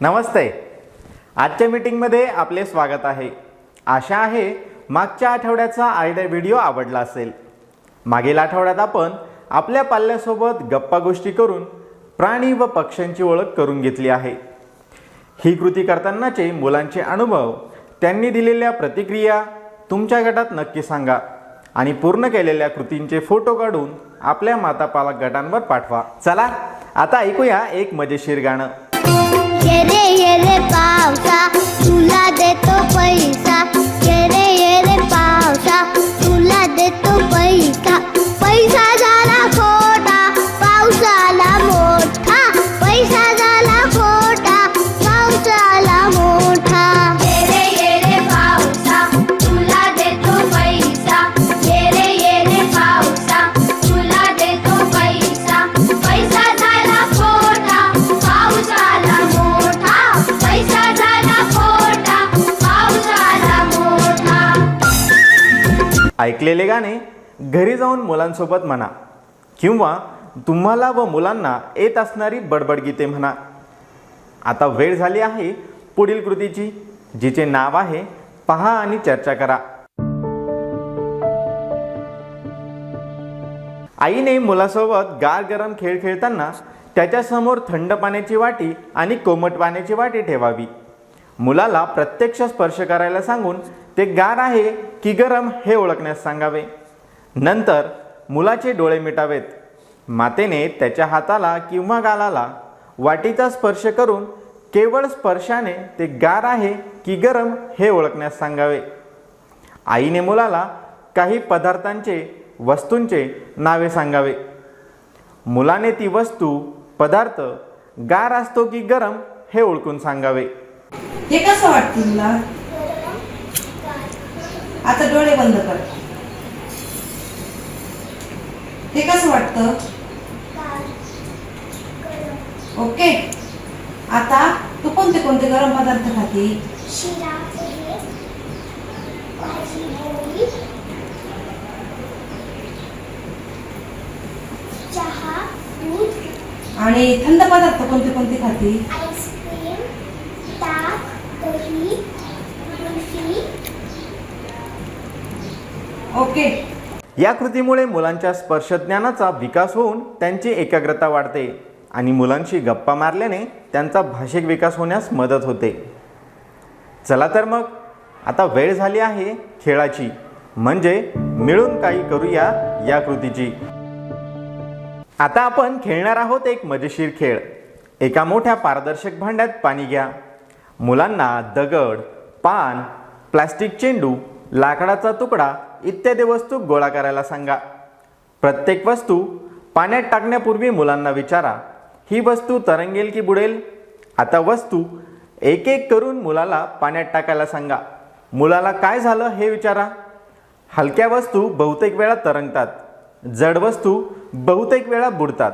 नमस्ते. आजच्या मीटिंगमध्ये आपले स्वागत आहे. आशा आहे मागच्या आठवड्याचा आयडिया व्हिडिओ आवडला असेल. मागील आठवड्यात आपण आपल्या पाल्यासोबत गप्पा गोष्टी करून प्राणी व पक्ष्यांची ओळख करून घेतली आहे. ही कृती करतानाचे मुलांचे अनुभव, त्यांनी दिलेल्या प्रतिक्रिया तुमच्या गटात नक्की सांगा आणि पूर्ण केलेल्या कृतींचे फोटो काढून आपल्या मातापालक गटांवर पाठवा. चला आता ऐकूया एक मजेशीर गाणं. ये रे पावसा तुला देतो पैसा, ये रे पावसा तुला देतो पैसा. पैसा झाला खोटा पावसाला मोठा, पैसा झाला खोटा पावसाला मोठा. ये रे पावसा तुला देतो पैसा, ये रे पावसा तुला देतो पैसा. पैसा झाला खोटा पावसाला मोठा, पैसा झाला खोटा पावसाला मोठा. ऐकलेले गाणे घरी जाऊन मुलांसोबत म्हणा किंवा तुम्हाला व मुलांना येत असणारी बडबड गीते म्हणा. आता वेळ झाली आहे पुढील कृतीची, जिचे नाव आहे पहा आणि चर्चा करा. आईने मुलासोबत गार गरम खेळ खेळताना त्याच्यासमोर थंड पाण्याची वाटी आणि कोमट पाण्याची वाटी ठेवावी. मुलाला प्रत्यक्ष स्पर्श करायला सांगून ते गार आहे की गरम हे ओळखण्यास सांगावे. नंतर मुलाचे डोळे मिटावेत. मातेने त्याच्या हाताला किंवा गालाला वाटीचा स्पर्श करून केवळ स्पर्शाने ते गार आहे की गरम हे ओळखण्यास सांगावे. आईने मुलाला काही पदार्थांचे, वस्तूंचे नावे सांगावे. मुलाने ती वस्तू, पदार्थ गार असतो की गरम हे ओळखून सांगावे. हे कसं वाटतं तुला? आता डोळे बंद कर. हे कसं वाटतं? ओके. आता तू कोणते कोणते गरम पदार्थ खाती? शिरा, पोहे, भाजी, पोळी, चहा, दूध, आणि थंड पदार्थ कोणते कोणते खाती? आईस्क्रीम, ताक, दही, कुल्फी. ओके. या कृतीमुळे मुलांच्या स्पर्शज्ञानाचा विकास होऊन त्यांची एकाग्रता वाढते आणि मुलांशी गप्पा मारल्याने त्यांचा भाषिक विकास होण्यास मदत होते. चला तर मग आता वेळ झाली आहे खेळाची, म्हणजे मिळून काही करूया या कृतीची. आता आपण खेळणार आहोत एक मजेशीर खेळ. एका मोठ्या पारदर्शक भांड्यात पाणी घ्या. मुलांना दगड, पान, प्लास्टिक चेंडू, लाकडाचा तुकडा इत्यादी वस्तू गोळा करायला सांगा. प्रत्येक वस्तू पाण्यात टाकण्यापूर्वी मुलांना विचारा, ही वस्तू तरंगेल की बुडेल? आता वस्तू एक एक करून मुलाला पाण्यात टाकायला सांगा. मुलाला काय झालं हे विचारा. हलक्या वस्तू बहुतेक वेळा तरंगतात, जड वस्तू बहुतेक वेळा बुडतात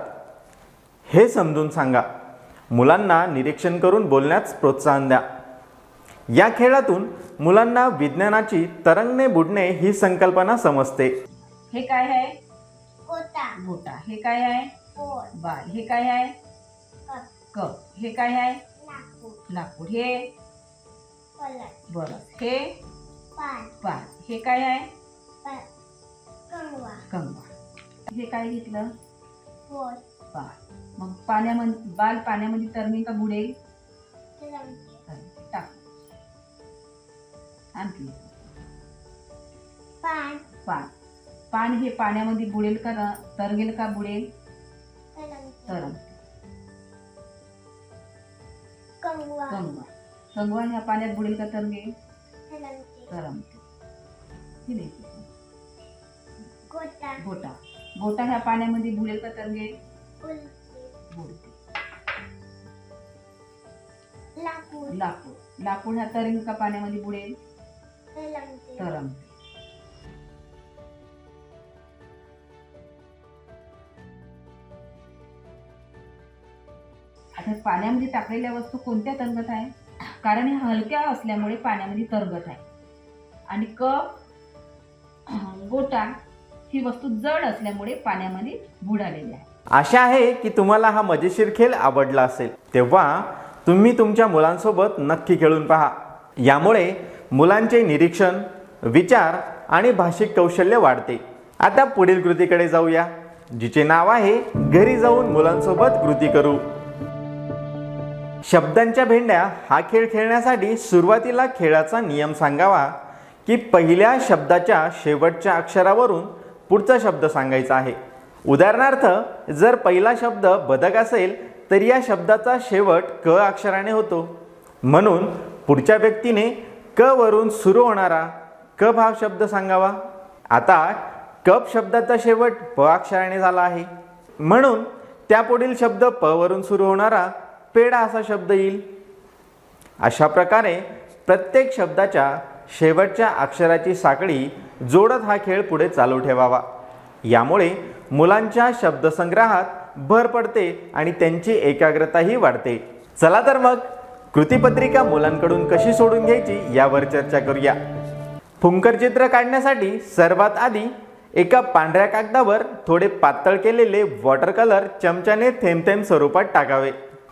हे समजून सांगा. मुलांना निरीक्षण करून बोलण्यास प्रोत्साहन द्या. या खेळातून मुलांना विज्ञानाची तरंगणे बुडणे ही संकल्पना समजते. हे काय आहे? गोटा, गोटा. हे काय आहे? पोळ, बाल. हे काय आहे? Cup, cup. हे काय आहे? लाकूड, लाकूड. हे पलट, बरं. हे पान, पान. हे काय आहे? कंगवा, कंगवा. हे काय घेतलं? पोळ, बाल. मग पाण्यामध्ये बाल पाण्यामध्ये तरंगेल का बुडेल? तरंगते, टाक. आणखी पान, पान. पान हे पाण्यामध्ये बुडेल का तरंगेल का बुडेल? तरंगते, तरंगते. कंगवा, कंगवा. कंगवा ह्या पाण्यात बुडेल का तरंगेल? तरंगते, तरंगते. हे नाही. गोटा, गोटा. गोटा ह्या पाण्यामध्ये बुडेल का तरंगेल? उलटी, बुडते. लाकूड, लाकूड. लाकूड ह्या तरंगेल का पाण्यामध्ये बुडेल? तरंगते, तरंगते. आता पाण्यामध्ये टाकलेल्या वस्तू कोणत्या तरंगत आहे? कारण ह्या हलक्या असल्यामुळे पाण्यामध्ये तरंगत आहे. आणि कप, गोटा ही वस्तू जड असल्यामुळे पाण्यामध्ये बुडालेली आहे. आशा आहे की तुम्हाला हा मजेशीर खेळ आवडला असेल. तेव्हा तुम्ही तुमच्या मुलांसोबत नक्की खेळून पहा. यामुळे मुलांचे निरीक्षण, विचार आणि भाषिक कौशल्य वाढते. आता पुढील कृतीकडे जाऊया, जिचे नाव आहे घरी जाऊन मुलांसोबत कृती करू. शब्दांच्या भेंड्या हा खेळ खेळण्यासाठी सुरुवातीला खेळाचा नियम सांगावा की पहिल्या शब्दाच्या शेवटच्या अक्षरावरून पुढचा शब्द सांगायचा आहे. उदाहरणार्थ, जर पहिला शब्द बदक असेल तर या शब्दाचा शेवट क अक्षराने होतो. म्हणून पुढच्या व्यक्तीने क वरून सुरू होणारा क भाव शब्द सांगावा. आता कप शब्दाचा शेवट प अक्षराने झाला आहे, म्हणून त्यापुढील शब्द प वरून सुरू होणारा पेढा असा शब्द येईल. अशा प्रकारे प्रत्येक शब्दाच्या शेवटच्या अक्षराची साखळी जोडत हा खेळ पुढे चालू ठेवावा. यामुळे मुलांच्या शब्दसंग्रहात भर पडते आणि त्यांची एकाग्रताही वाढते. चला तर मग कृतीपत्रिका मुलांकडून कशी सोडून घ्यायची यावर चर्चा करूया. फुंकर चित्र काढण्यासाठी सर्वात आधी एका पांढऱ्या कागदावर थोडे पातळ केलेले वॉटर कलर चमच्याने थेंब थेंब स्वरूपात टाकावे.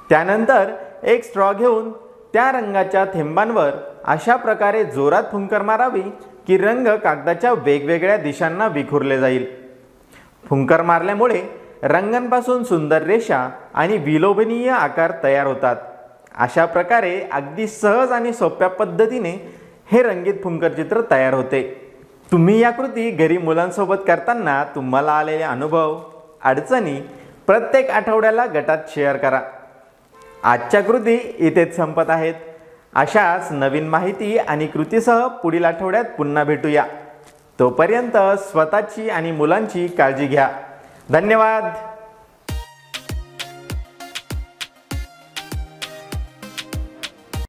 त्यानंतर एक स्ट्रॉ घेऊन त्या रंगाच्या थेंबांवर अशा प्रकारे जोरात फुंकर मारावी की रंग कागदाच्या वेगवेगळ्या दिशांना विखुरले जाईल. फुंकर मारल्यामुळे रंगांपासून सुंदर रेषा आणि विलोभनीय आकार तयार होतात. अशा प्रकारे अगदी सहज आणि सोप्या पद्धतीने हे रंगीत फुंकर चित्र तयार होते. तुम्ही या कृती घरी मुलांसोबत करताना तुम्हाला आलेले अनुभव, अडचणी प्रत्येक आठवड्याला गटात शेअर करा. आजच्या कृती इथेच संपत आहेत. अशाच नवीन माहिती आणि कृतीसह पुढील आठवड्यात पुन्हा भेटूया. तोपर्यंत स्वतःची आणि मुलांची काळजी घ्या. धन्यवाद.